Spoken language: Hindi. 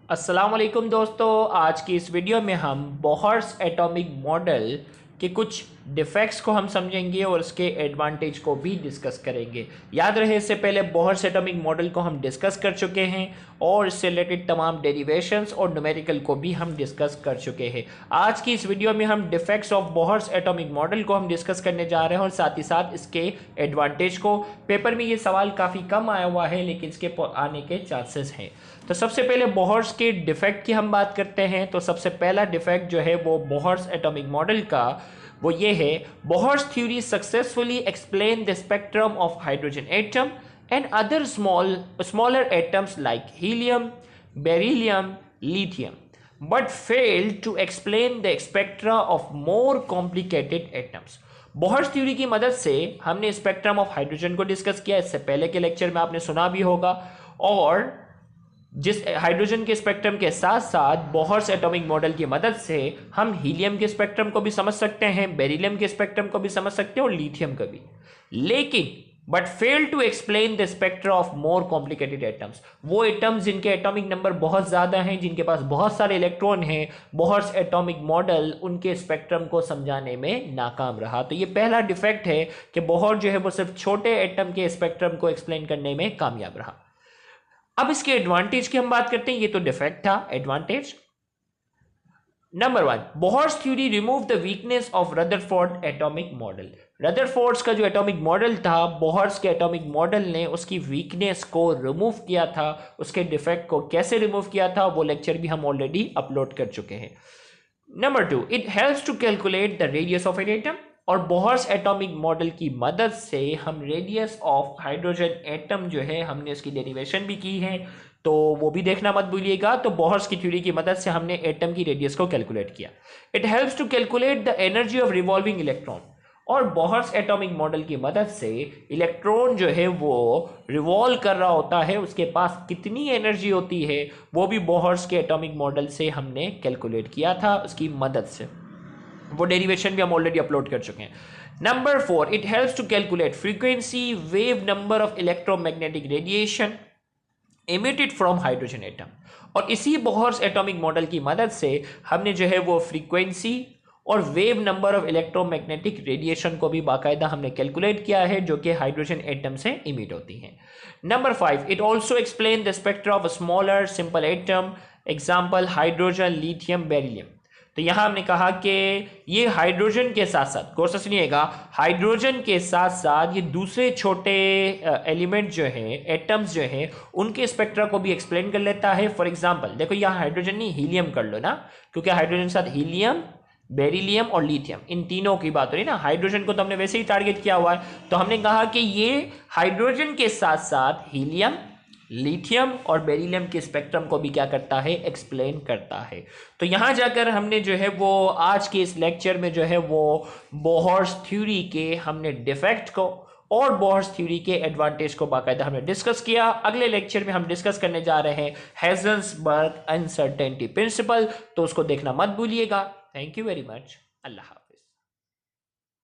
अस्सलाम वालेकुम दोस्तों, आज की इस वीडियो में हम बोहर्स एटॉमिक मॉडल के कुछ डिफेक्ट्स को हम समझेंगे और उसके एडवांटेज को भी डिस्कस करेंगे। याद रहे, इससे पहले बोहर्स एटॉमिक मॉडल को हम डिस्कस कर चुके हैं और इससे रिलेटेड तमाम डेरिवेशंस और न्यूमेरिकल को भी हम डिस्कस कर चुके हैं। आज की इस वीडियो में हम defects of Bohr's atomic model को हम डिस्कस करने जा रहे हैं और साथ ही साथ इसके एडवांटेज को। पेपर में ये सवाल काफ़ी कम आया हुआ है लेकिन इसके आने के चांसेस हैं। तो सबसे पहले बोहर्स के डिफेक्ट की हम बात करते हैं। तो सबसे पहला डिफेक्ट जो है वो बोहर्स एटॉमिक मॉडल का वो ये है, Bohr's theory successfully explain the spectrum of hydrogen atom and other smaller atoms like helium, beryllium, lithium but failed to explain the spectra of more complicated atoms. Bohr's theory की मदद से हमने स्पेक्ट्रम ऑफ हाइड्रोजन को डिस्कस किया, इससे पहले के लेक्चर में आपने सुना भी होगा। और जिस हाइड्रोजन के स्पेक्ट्रम के साथ साथ बोहर्स एटॉमिक मॉडल की मदद से हम हीलियम के स्पेक्ट्रम को भी समझ सकते हैं, बेरिलियम के स्पेक्ट्रम को भी समझ सकते हैं और लिथियम का भी। लेकिन but fail to explain the spectra of more complicated atoms, वो एटम्स जिनके एटॉमिक नंबर बहुत ज्यादा हैं, जिनके पास बहुत सारे इलेक्ट्रॉन हैं, बोहर्स एटॉमिक मॉडल उनके स्पेक्ट्रम को समझाने में नाकाम रहा। तो ये पहला डिफेक्ट है कि बोहर जो है वो सिर्फ छोटे एटम के स्पेक्ट्रम को एक्सप्लेन करने में कामयाब रहा। अब इसके एडवांटेज की हम बात करते हैं। ये तो डिफेक्ट था। Advantage number 1, Bohr's theory remove the weakness of Rutherford atomic model. Rutherford's का जो एटॉमिक मॉडल था, बोहर्स के एटॉमिक मॉडल ने उसकी वीकनेस को रिमूव किया था। उसके डिफेक्ट को कैसे रिमूव किया था वो लेक्चर भी हम ऑलरेडी अपलोड कर चुके हैं। Number 2, it helps to calculate the radius of an atom. और बोहर्स एटॉमिक मॉडल की मदद से हम रेडियस ऑफ हाइड्रोजन एटम जो है हमने इसकी डेरिवेशन भी की है, तो वो भी देखना मत भूलिएगा। तो बोहर्स की थ्योरी की मदद से हमने एटम की रेडियस को कैलकुलेट किया। It helps to calculate the energy of revolving electron. और बोहर्स एटॉमिक मॉडल की मदद से इलेक्ट्रॉन जो है वो रिवॉल्व कर रहा होता है, उसके पास कितनी एनर्जी होती है वो भी बोहर्स के एटॉमिक मॉडल से हमने कैलकुलेट किया था उसकी मदद से। वो डेरिवेशन भी हम ऑलरेडी अपलोड कर चुके हैं। Number 4, it helps to calculate frequency, wave number of electromagnetic radiation emitted from hydrogen atom. और इसी बोहर्स एटॉमिक मॉडल की मदद से हमने जो है वो फ्रीक्वेंसी और wave number of electromagnetic radiation को भी बाकायदा हमने कैलकुलेट किया है जो कि हाइड्रोजन एटम से इमिट होती हैं। Number 5, it also explain the spectra of smaller simple atom, example hydrogen, lithium, beryllium. तो यहां हमने कहा कि ये हाइड्रोजन के साथ साथ, गौर से सुनिएगा, हाइड्रोजन के साथ साथ ये दूसरे छोटे एलिमेंट जो हैं, एटम्स जो हैं, उनके स्पेक्ट्रा को भी एक्सप्लेन कर लेता है। फॉर एग्जांपल देखो, यहाँ हाइड्रोजन नहीं हीलियम कर लो ना, क्योंकि हाइड्रोजन के साथ हीलियम, बेरिलियम और लिथियम, इन तीनों की बात हो रही है ना। हाइड्रोजन को तो हमने वैसे ही टारगेट किया हुआ है, तो हमने कहा कि ये हाइड्रोजन के साथ साथ हीलियम, लिथियम और बेरिलियम के स्पेक्ट्रम को भी क्या करता है, एक्सप्लेन करता है। तो यहां जाकर हमने जो है वो आज के इस लेक्चर में जो है वो बोहर्स थ्योरी के हमने डिफेक्ट को और बोहर्स थ्योरी के एडवांटेज को बाकायदा हमने डिस्कस किया। अगले लेक्चर में हम डिस्कस करने जा रहे हैं हाइजेंसबर्ग अनसर्टेनिटी प्रिंसिपल, तो उसको देखना मत भूलिएगा। Thank you very much. Allah.